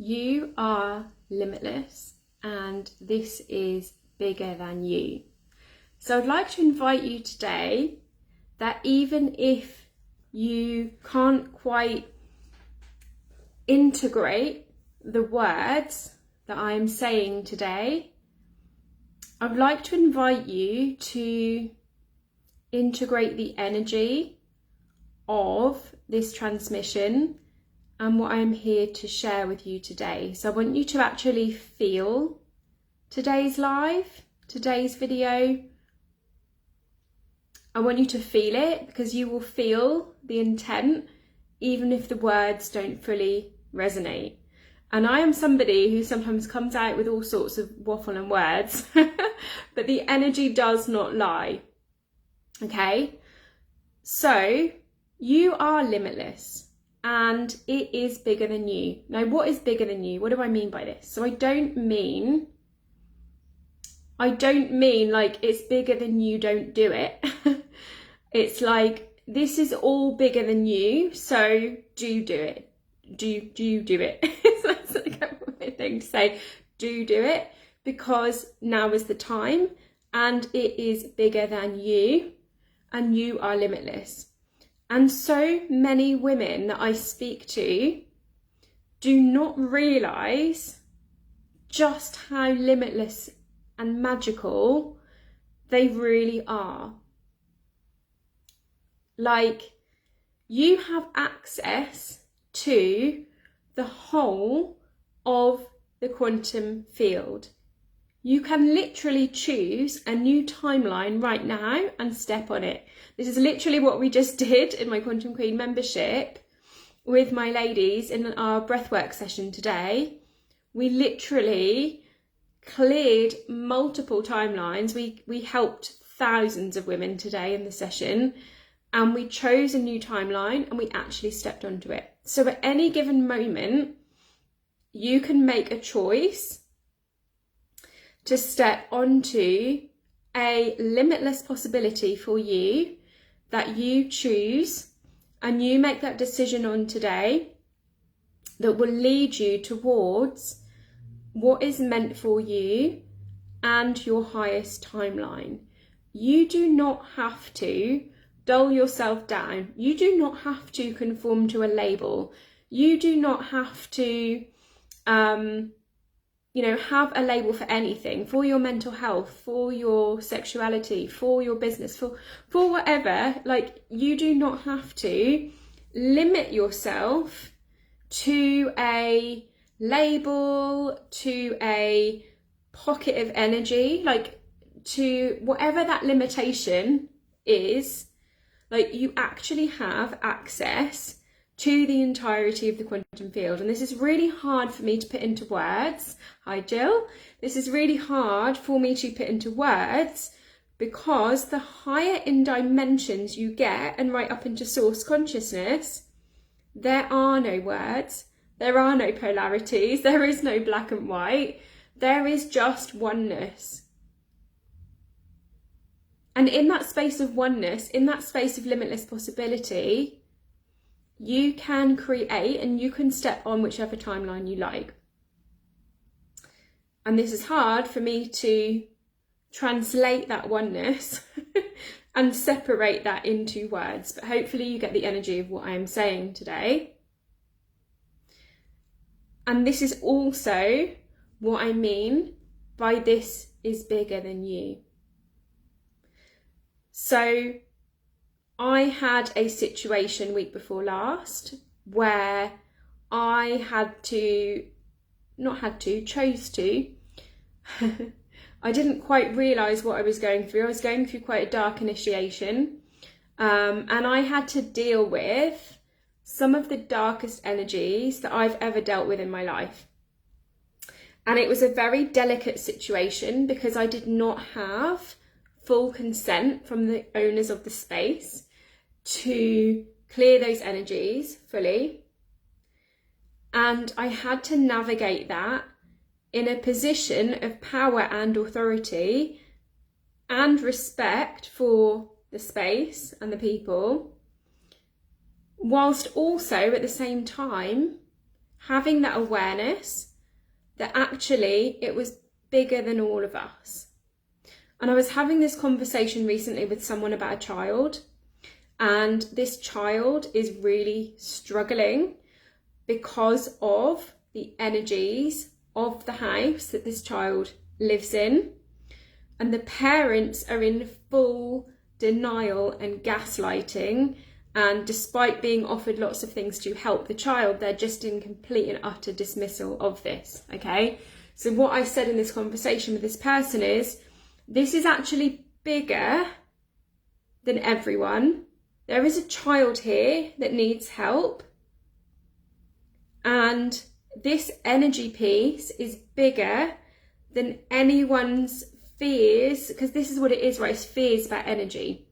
You are limitless, and this is bigger than you. So I'd like to invite you today that even if you can't quite integrate the words that I'm saying today, I'd like to invite you to integrate the energy of this transmission and what I'm here to share with you today. So I want you to actually feel today's live, today's video. I want you to feel it, because you will feel the intent even if the words don't fully resonate. And I am somebody who sometimes comes out with all sorts of waffle and words, but the energy does not lie. Okay? So you are limitless. And it is bigger than you. Now, what is bigger than you? What do I mean by this? So I don't mean like it's bigger than you, don't do it. It's like, this is all bigger than you, so do it. Do do it. That's like a weird thing to say. Do it, because now is the time, and it is bigger than you, and you are limitless. And so many women that I speak to do not realise just how limitless and magical they really are. Like, you have access to the whole of the quantum field. You can literally choose a new timeline right now and step on it. This is literally what we just did in my Quantum Queen membership with my ladies in our breathwork session today. We literally cleared multiple timelines. We helped thousands of women today in the session, and we chose a new timeline and we actually stepped onto it. So at any given moment, you can make a choice to step onto a limitless possibility for you that you choose, and you make that decision on today that will lead you towards what is meant for you and your highest timeline. You do not have to dull yourself down. You do not have to conform to a label. You do not have to have a label for anything, for your mental health, for your sexuality, for your business, for whatever. Like, you do not have to limit yourself to a label, to a pocket of energy, like to whatever that limitation is. Like, you actually have access to the entirety of the quantum field. And this is really hard for me to put into words. Hi, Jill. This is really hard for me to put into words, because the higher in dimensions you get, and right up into source consciousness, there are no words, there are no polarities, there is no black and white, there is just oneness. And in that space of oneness, in that space of limitless possibility, you can create and you can step on whichever timeline you like. And this is hard for me to translate that oneness and separate that into words, but hopefully you get the energy of what I am saying today. And this is also what I mean by this is bigger than you. So I had a situation week before last where I chose to. I didn't quite realise what I was going through. I was going through quite a dark initiation, and I had to deal with some of the darkest energies that I've ever dealt with in my life. And it was a very delicate situation, because I did not have full consent from the owners of the space to clear those energies fully. And I had to navigate that in a position of power and authority and respect for the space and the people, whilst also at the same time having that awareness that actually it was bigger than all of us. And I was having this conversation recently with someone about a child, and this child is really struggling because of the energies of the house that this child lives in. And the parents are in full denial and gaslighting. And despite being offered lots of things to help the child, they're just in complete and utter dismissal of this, okay? So what I said in this conversation with this person is, this is actually bigger than everyone. There is a child here that needs help. And this energy piece is bigger than anyone's fears, because this is what it is, right? It's fears about energy.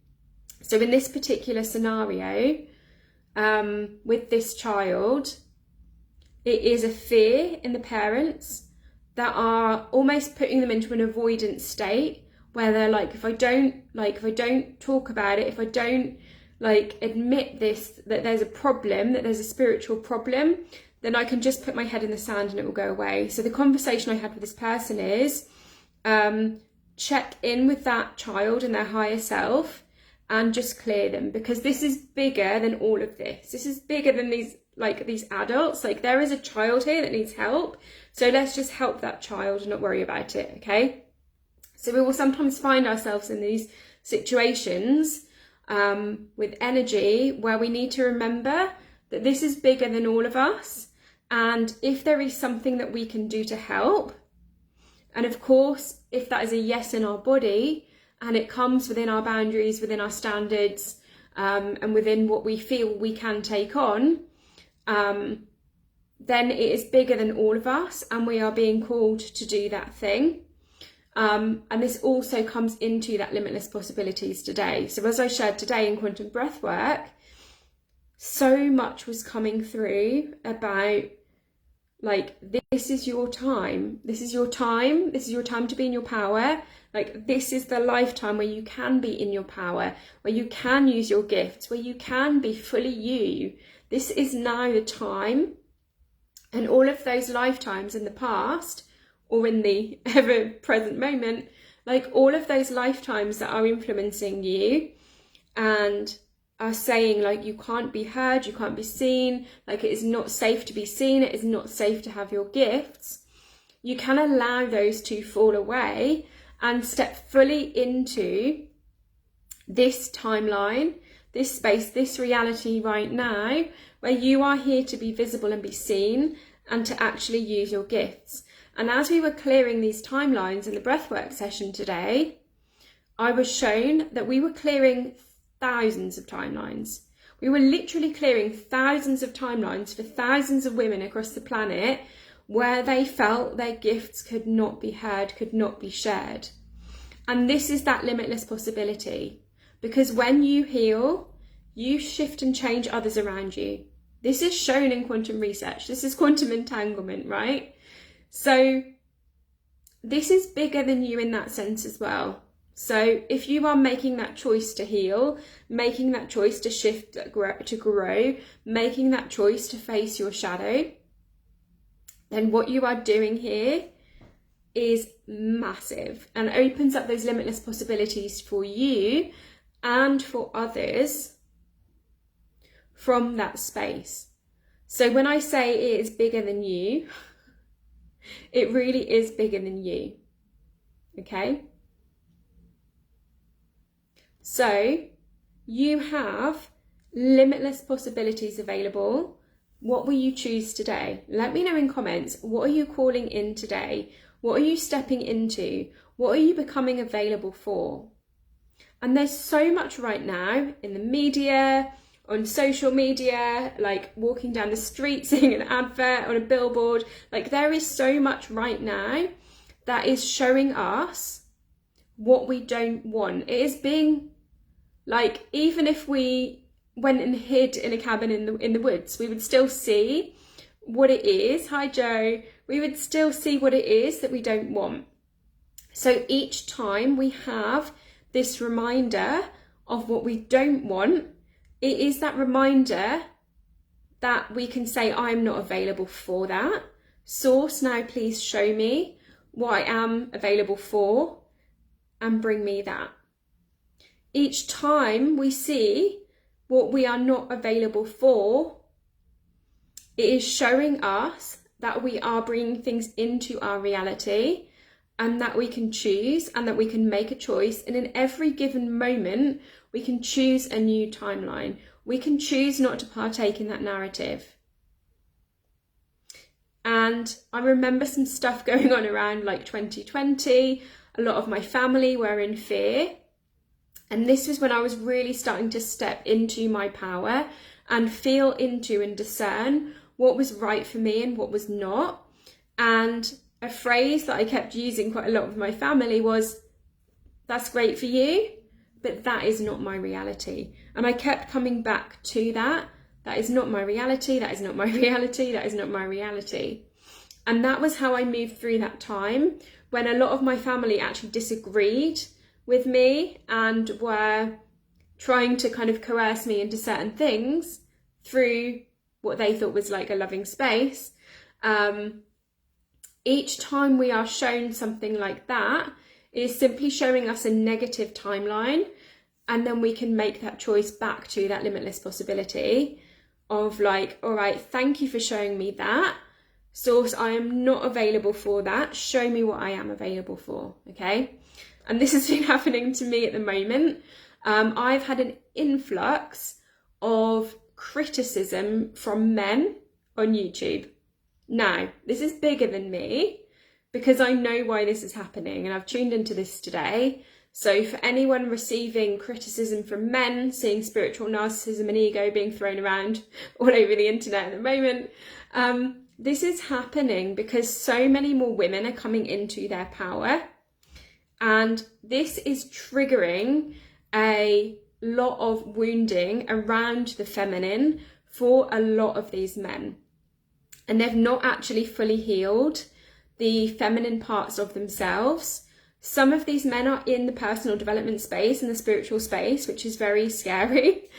So in this particular scenario, with this child, it is a fear in the parents that are almost putting them into an avoidance state, where they're like, if I don't talk about it, if I don't admit this, that there's a problem, that there's a spiritual problem, then I can just put my head in the sand and it will go away. So the conversation I had with this person is, check in with that child and their higher self and just clear them, because this is bigger than all of this. This is bigger than these adults. There is a child here that needs help. So let's just help that child and not worry about it, okay? So we will sometimes find ourselves in these situations with energy where we need to remember that this is bigger than all of us. And if there is something that we can do to help, and of course, if that is a yes in our body and it comes within our boundaries, within our standards, and within what we feel we can take on, then it is bigger than all of us and we are being called to do that thing. And this also comes into that limitless possibilities today. So as I shared today in quantum breathwork, so much was coming through about this is your time. This is your time. This is your time to be in your power. This is the lifetime where you can be in your power, where you can use your gifts, where you can be fully you. This is now the time. And all of those lifetimes in the past, or in the ever-present moment, all of those lifetimes that are influencing you and are saying you can't be heard, you can't be seen, it is not safe to be seen, it is not safe to have your gifts, you can allow those to fall away and step fully into this timeline, this space, this reality right now, where you are here to be visible and be seen and to actually use your gifts. And as we were clearing these timelines in the breathwork session today, I was shown that we were clearing thousands of timelines. We were literally clearing thousands of timelines for thousands of women across the planet where they felt their gifts could not be heard, could not be shared. And this is that limitless possibility, because when you heal, you shift and change others around you. This is shown in quantum research. This is quantum entanglement, right? So this is bigger than you in that sense as well. So if you are making that choice to heal, making that choice to shift, to grow, making that choice to face your shadow, then what you are doing here is massive and opens up those limitless possibilities for you and for others from that space. So when I say it is bigger than you, it really is bigger than you, okay? So you have limitless possibilities available. What will you choose today? Let me know in comments. What are you calling in today? What are you stepping into? What are you becoming available for? And there's so much right now in the media, on social media, walking down the street, seeing an advert on a billboard. There is so much right now that is showing us what we don't want. It is being even if we went and hid in a cabin in the woods, we would still see what it is. Hi Joe. We would still see what it is that we don't want. So each time we have this reminder of what we don't want, it is that reminder that we can say, I'm not available for that. Source, now please show me what I am available for and bring me that. Each time we see what we are not available for, it is showing us that we are bringing things into our reality and that we can choose and that we can make a choice. And in every given moment, we can choose a new timeline. We can choose not to partake in that narrative. And I remember some stuff going on around like 2020. A lot of my family were in fear. And this was when I was really starting to step into my power and feel into and discern what was right for me and what was not. And a phrase that I kept using quite a lot with my family was, that's great for you, but that is not my reality. And I kept coming back to that. That is not my reality. That is not my reality. That is not my reality. And that was how I moved through that time when a lot of my family actually disagreed with me and were trying to kind of coerce me into certain things through what they thought was like a loving space. Each time we are shown something like that, it is simply showing us a negative timeline, and then we can make that choice back to that limitless possibility of like, all right, thank you for showing me that. Source, I am not available for that. Show me what I am available for, okay? And this has been happening to me at the moment. I've had an influx of criticism from men on YouTube. Now, this is bigger than me because I know why this is happening, and I've tuned into this today. So for anyone receiving criticism from men, seeing spiritual narcissism and ego being thrown around all over the internet at the moment, this is happening because so many more women are coming into their power. And this is triggering a lot of wounding around the feminine for a lot of these men. And they've not actually fully healed the feminine parts of themselves. Some of these men are in the personal development space and the spiritual space, which is very scary.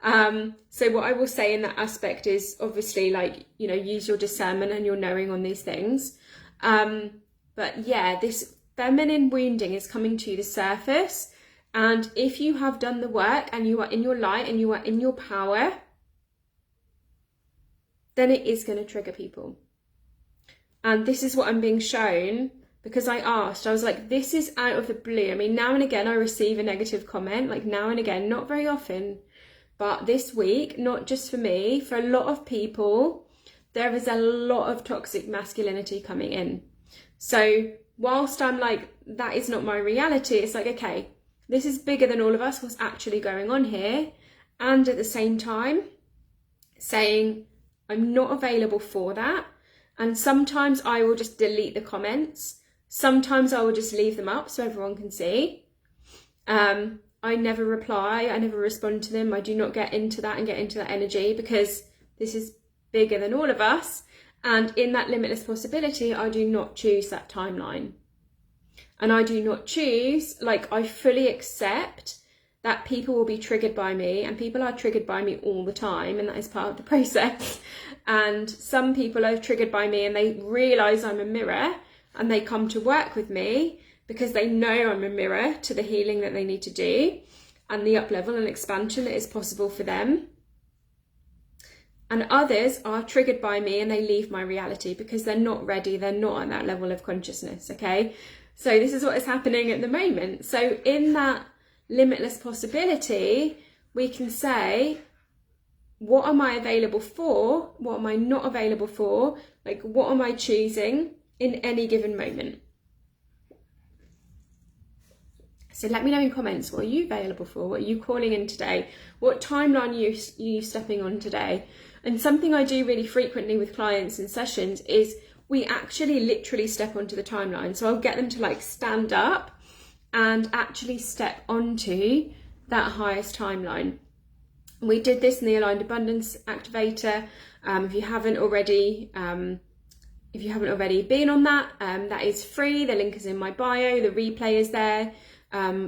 So what I will say in that aspect is obviously, like, you know, use your discernment and your knowing on these things. But yeah, this feminine wounding is coming to the surface. And if you have done the work and you are in your light and you are in your power, then it is going to trigger people. And this is what I'm being shown because I asked, I was like, this is out of the blue. I mean, now and again, I receive a negative comment, like now and again, not very often, but this week, not just for me, for a lot of people, there is a lot of toxic masculinity coming in. So whilst I'm like, that is not my reality, it's like, okay, this is bigger than all of us, what's actually going on here. And at the same time, saying, I'm not available for that. And sometimes I will just delete the comments. Sometimes I will just leave them up so everyone can see. I never reply, I never respond to them. I do not get into that and get into that energy because this is bigger than all of us. And in that limitless possibility, I do not choose that timeline. And I do not choose, like, I fully accept that people will be triggered by me, and people are triggered by me all the time, and that is part of the process. And some people are triggered by me and they realise I'm a mirror and they come to work with me because they know I'm a mirror to the healing that they need to do and the up level and expansion that is possible for them. And others are triggered by me and they leave my reality because they're not ready, they're not at that level of consciousness, okay? So this is what is happening at the moment. So in that limitless possibility, we can say, what am I available for? What am I not available for? Like, what am I choosing in any given moment? So let me know in comments, what are you available for? What are you calling in today? What timeline are you stepping on today? And something I do really frequently with clients in sessions is we actually literally step onto the timeline. So I'll get them to like stand up and actually step onto that highest timeline. We did this in the Aligned Abundance Activator. If you haven't already been on that, that is free. The link is in my bio. The replay is there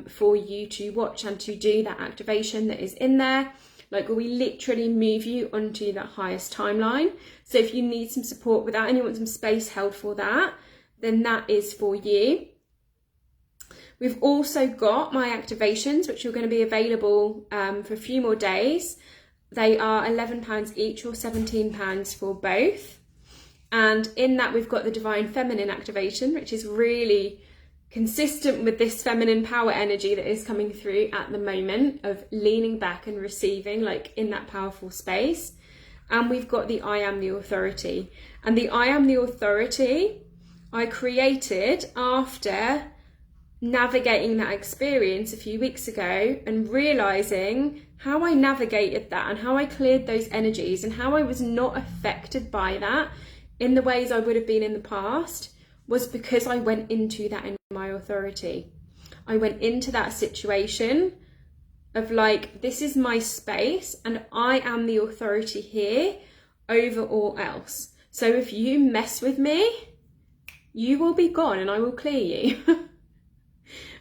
for you to watch and to do that activation that is in there. Like, we literally move you onto that highest timeline. So if you need some support with that and you want some space held for that, then that is for you. We've also got my activations, which are going to be available for a few more days. They are £11 each or £17 for both. And in that, we've got the Divine Feminine activation, which is really consistent with this feminine power energy that is coming through at the moment of leaning back and receiving, like in that powerful space. And we've got the I Am the Authority. And the I Am the Authority I created after navigating that experience a few weeks ago and realizing how I navigated that and how I cleared those energies and how I was not affected by that in the ways I would have been in the past, was because I went into that in my authority. I went into that situation of like, this is my space and I am the authority here over all else. So if you mess with me, you will be gone and I will clear you.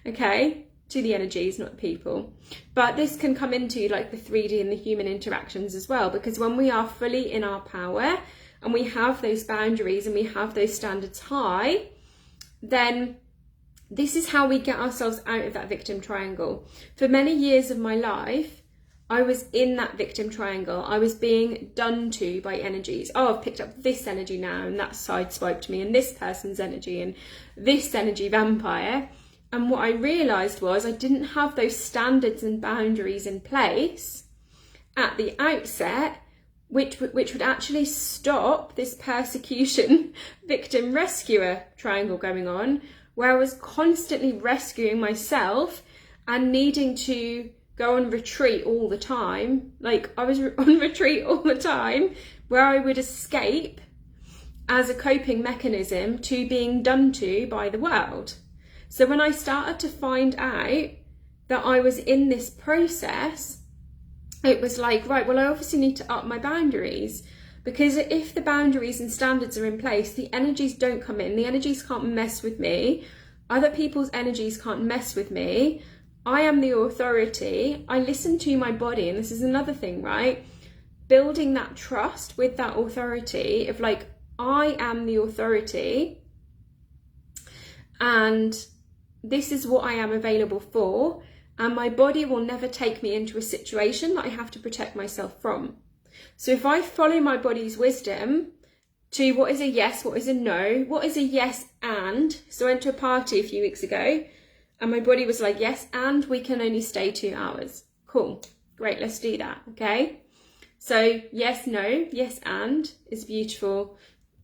Okay, to the energies, not the people. But this can come into like the 3D and the human interactions as well, because when we are fully in our power and we have those boundaries and we have those standards high, then this is how we get ourselves out of that victim triangle. For many years of my life, I was in that victim triangle. I was being done to by energies. Oh, I've picked up this energy now and that sideswiped me, and this person's energy and this energy vampire. And what I realised was I didn't have those standards and boundaries in place at the outset, which would actually stop this persecution victim rescuer triangle going on, where I was constantly rescuing myself and needing to go on retreat all the time. Like, I was on retreat all the time, where I would escape as a coping mechanism to being done to by the world. So when I started to find out that I was in this process, it was like, right, well, I obviously need to up my boundaries, because if the boundaries and standards are in place, the energies don't come in, the energies can't mess with me, other people's energies can't mess with me. I am the authority. I listen to my body, and this is another thing, right? Building that trust with that authority of like, I am the authority, and this is what I am available for, and my body will never take me into a situation that I have to protect myself from. So if I follow my body's wisdom to what is a yes, what is a no, what is a yes and. So I went to a party a few weeks ago and my body was like, yes, and we can only stay 2 hours. Cool, great, let's do that, okay? So yes, no, yes and is beautiful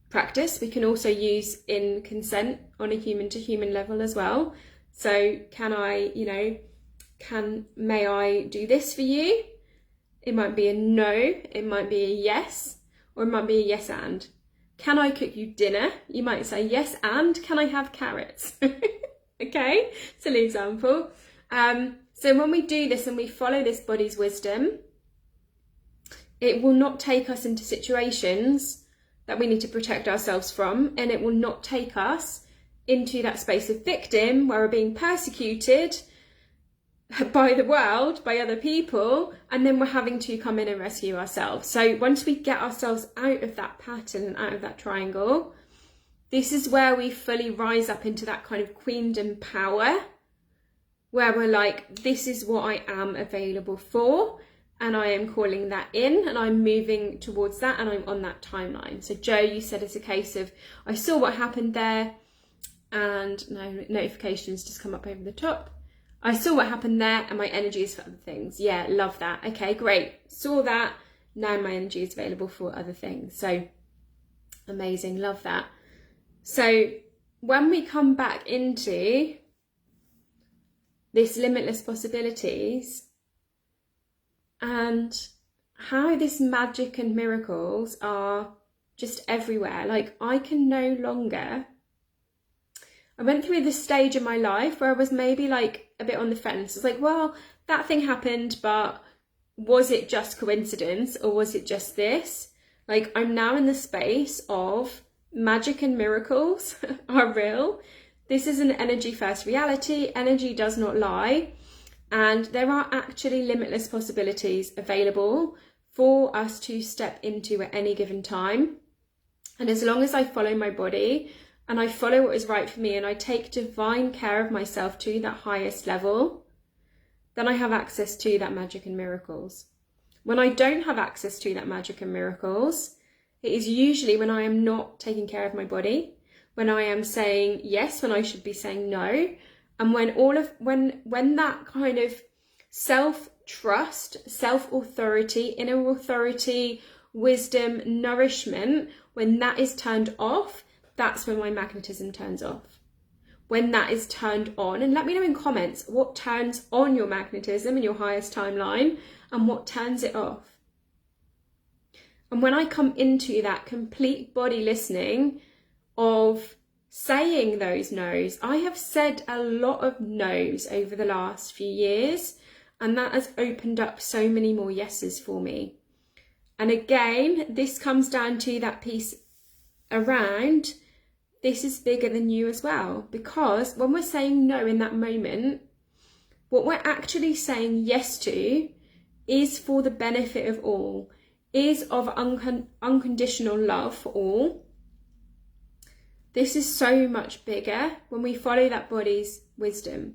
practice. We can also use in consent on a human to human level as well. So can I, may I do this for you? It might be a no, it might be a yes, or it might be a yes and. Can I cook you dinner? You might say yes and can I have carrots? Okay, silly example. So when we do this and we follow this body's wisdom, it will not take us into situations that we need to protect ourselves from, and it will not take us into that space of victim where we're being persecuted by the world, by other people, and then we're having to come in and rescue ourselves. So once we get ourselves out of that pattern and out of that triangle, this is where we fully rise up into that kind of queendom power, where we're like, this is what I am available for, and I am calling that in, and I'm moving towards that, and I'm on that timeline. So Joe, you said it's a case of, I saw what happened there, and no notifications just come up over the top. I saw what happened there and my energy is for other things. Yeah, love that. Okay, great. Saw that. Now my energy is available for other things. So amazing. Love that. So when we come back into this limitless possibilities and how this magic and miracles are just everywhere, like I can no longer... I went through this stage in my life where I was maybe like a bit on the fence. It's like, well, that thing happened, but was it just coincidence or was it just this? Like, I'm now in the space of magic and miracles are real. This is an energy first reality. Energy does not lie. And there are actually limitless possibilities available for us to step into at any given time. And as long as I follow my body and I follow what is right for me and I take divine care of myself to that highest level, then I have access to that magic and miracles. When I don't have access to that magic and miracles, it is usually when I am not taking care of my body, when I am saying yes when I should be saying no, and when that kind of self-trust, self-authority, inner authority, wisdom, nourishment, when that is turned off, that's when my magnetism turns off. When that is turned on, and let me know in comments what turns on your magnetism in your highest timeline and what turns it off. And when I come into that complete body listening of saying those no's, I have said a lot of no's over the last few years, and that has opened up so many more yeses for me. And again, this comes down to that piece around this is bigger than you as well, because when we're saying no in that moment, what we're actually saying yes to is for the benefit of all, is of unconditional love for all. This is so much bigger when we follow that body's wisdom.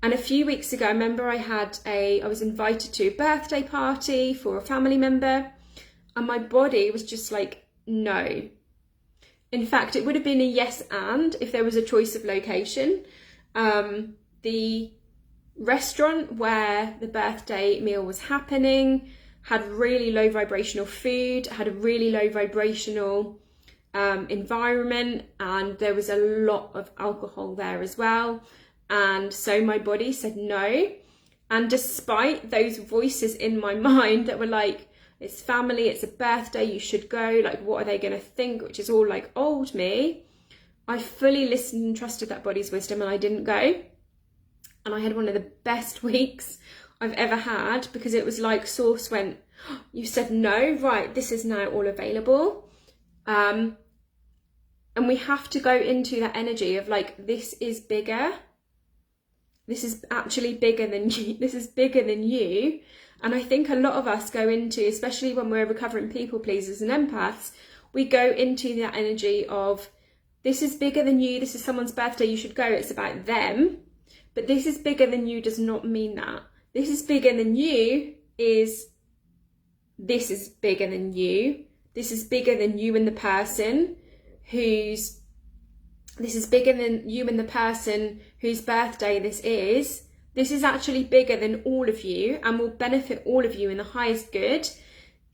And a few weeks ago, I remember I was invited to a birthday party for a family member, and my body was just like, no. In fact, it would have been a yes and if there was a choice of location. The restaurant where the birthday meal was happening had really low vibrational food, had a really low vibrational environment, and there was a lot of alcohol there as well. And so my body said no. And despite those voices in my mind that were like, it's family, it's a birthday, you should go, like what are they going to think, which is all like old me, I fully listened and trusted that body's wisdom, and I didn't go. And I had one of the best weeks I've ever had, because it was like Source went, oh, you said no, right, this is now all available. And we have to go into that energy of like, this is bigger. This is actually bigger than you. This is bigger than you. And I think a lot of us go into, especially when we're recovering people pleasers and empaths, we go into that energy of, this is bigger than you. This is someone's birthday. You should go. It's about them. But this is bigger than you does not mean that. This is bigger than you is, this is bigger than you. This is bigger than you and the person whose, this is bigger than you and the person whose birthday this is. This is actually bigger than all of you and will benefit all of you in the highest good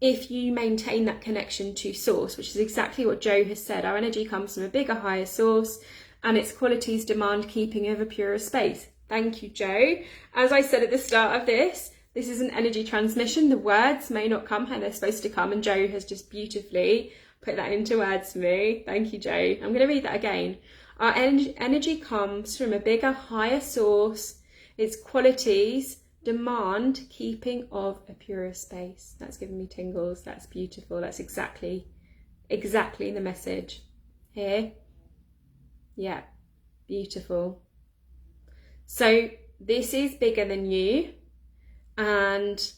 if you maintain that connection to Source, which is exactly what Joe has said. Our energy comes from a bigger, higher source, and its qualities demand keeping of a purer space. Thank you, Joe. As I said at the start of this is an energy transmission. The words may not come how they're supposed to come, and Joe has just beautifully put that into words for me. Thank you, Joe. I'm going to read that again. Our energy comes from a bigger, higher source. Its qualities demand keeping of a purer space. That's giving me tingles. That's beautiful. That's exactly the message here. Yeah, beautiful. So this is bigger than you, and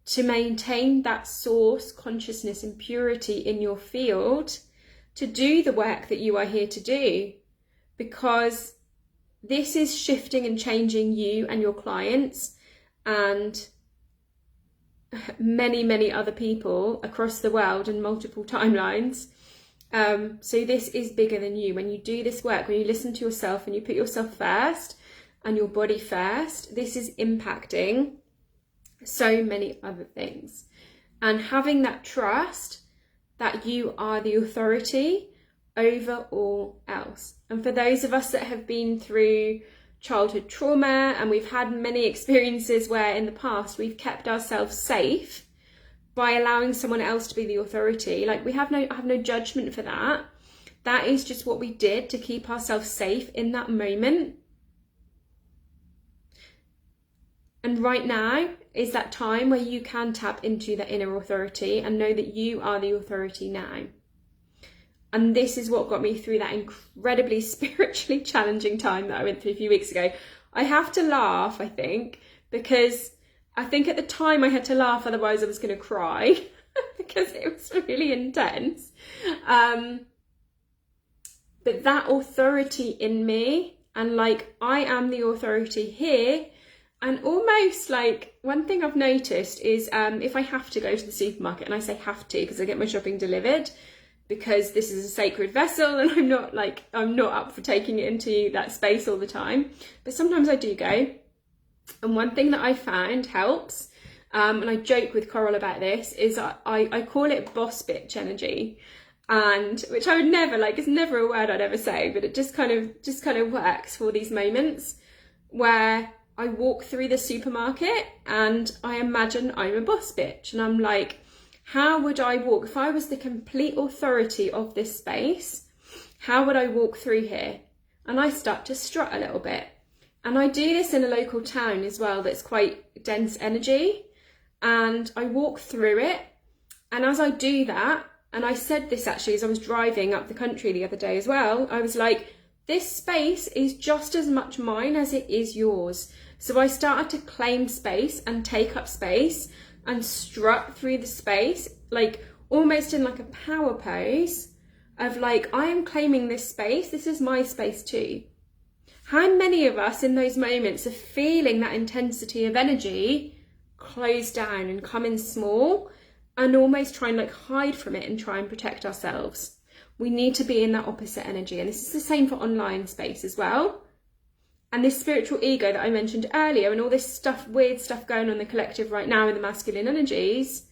to maintain that source consciousness and purity in your field, to do the work that you are here to do, because this is shifting and changing you and your clients and many, many other people across the world in multiple timelines. So this is bigger than you. When you do this work, when you listen to yourself and you put yourself first and your body first, this is impacting so many other things. And having that trust that you are the authority over all else. And for those of us that have been through childhood trauma, and we've had many experiences where in the past we've kept ourselves safe by allowing someone else to be the authority, like I have no judgment for that. That is just what we did to keep ourselves safe in that moment. And right now is that time where you can tap into that inner authority and know that you are the authority now. And this is what got me through that incredibly spiritually challenging time that I went through a few weeks ago. I have to laugh, I think, because I think at the time I had to laugh, otherwise I was going to cry because it was really intense. But that authority in me, and like, I am the authority here. And almost like, one thing I've noticed is if I have to go to the supermarket, and I say have to because I get my shopping delivered, because this is a sacred vessel and I'm not up for taking it into that space all the time. But sometimes I do go. And one thing that I found helps, and I joke with Coral about this, is I call it boss bitch energy. And which I would never, like, it's never a word I'd ever say, but it just kind of works for these moments where I walk through the supermarket and I imagine I'm a boss bitch, and I'm like, how would I walk if I was the complete authority of this space? How would I walk through here? And I start to strut a little bit. And I do this in a local town as well that's quite dense energy, and I walk through it. And as I do that, and I said this actually as I was driving up the country the other day as well, I was like, this space is just as much mine as it is yours. So I started to claim space and take up space and strut through the space, like almost in like a power pose of like, I am claiming this space. This is my space too. How many of us in those moments are feeling that intensity of energy close down and come in small, and almost try and like hide from it and try and protect ourselves? We need to be in that opposite energy. And this is the same for online space as well. And this spiritual ego that I mentioned earlier, and all this stuff, weird stuff going on in the collective right now in the masculine energies,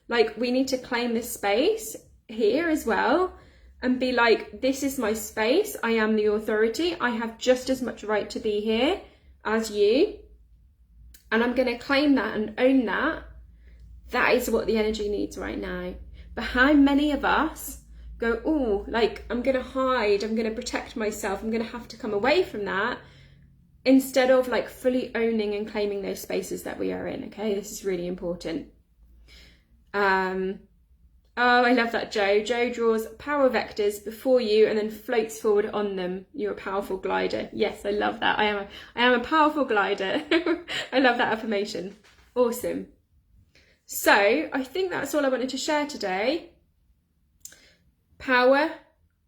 like, we need to claim this space here as well and be like, this is my space. I am the authority. I have just as much right to be here as you. And I'm going to claim that and own that. That is what the energy needs right now. But how many of us go, oh, like, I'm going to hide, I'm going to protect myself, I'm going to have to come away from that, instead of like fully owning and claiming those spaces that we are in. Okay, this is really important. Oh, I love that, Joe. Joe draws power vectors before you and then floats forward on them. You're a powerful glider. Yes, I love that. I am a powerful glider. I love that affirmation. Awesome. So I think that's all I wanted to share today. Power,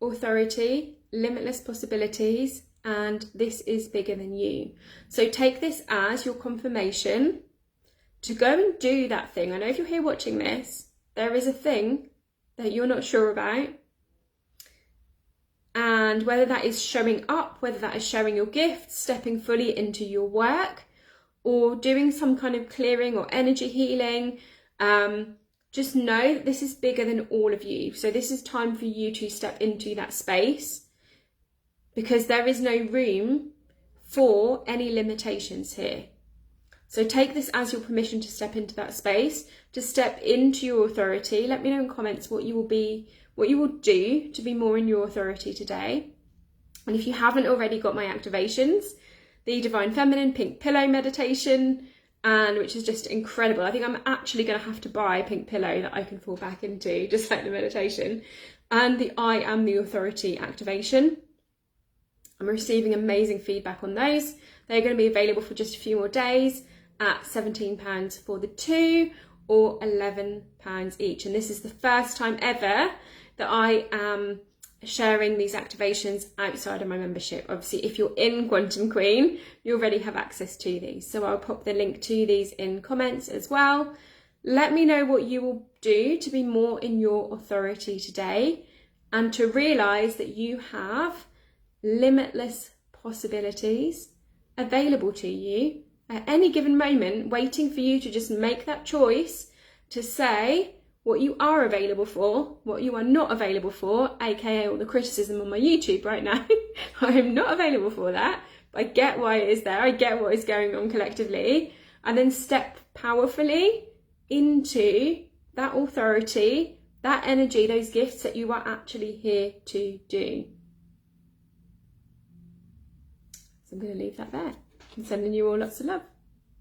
authority, limitless possibilities, and this is bigger than you. So take this as your confirmation to go and do that thing. I know if you're here watching this, there is a thing that you're not sure about. And whether that is showing up, whether that is sharing your gifts, stepping fully into your work, or doing some kind of clearing or energy healing, just know that this is bigger than all of you. So this is time for you to step into that space, because there is no room for any limitations here. So take this as your permission to step into that space, to step into your authority. Let me know in comments what you will do to be more in your authority today. And if you haven't already got my activations, the Divine Feminine Pink Pillow meditation, and which is just incredible. I think I'm actually going to have to buy a pink pillow that I can fall back into, just like the meditation, and the I Am the Authority activation. I'm receiving amazing feedback on those. They're going to be available for just a few more days at £17 for the two, or £11 each. And this is the first time ever that I am sharing these activations outside of my membership. Obviously, if you're in Quantum Queen, you already have access to these. So I'll pop the link to these in comments as well. Let me know what you will do to be more in your authority today, and to realise that you have limitless possibilities available to you at any given moment, waiting for you to just make that choice to say what you are available for, what you are not available for, aka all the criticism on my YouTube right now. I am not available for that, but I get why it is there, I get what is going on collectively, and then step powerfully into that authority, that energy, those gifts that you are actually here to do. So I'm going to leave that there. I'm sending you all lots of love.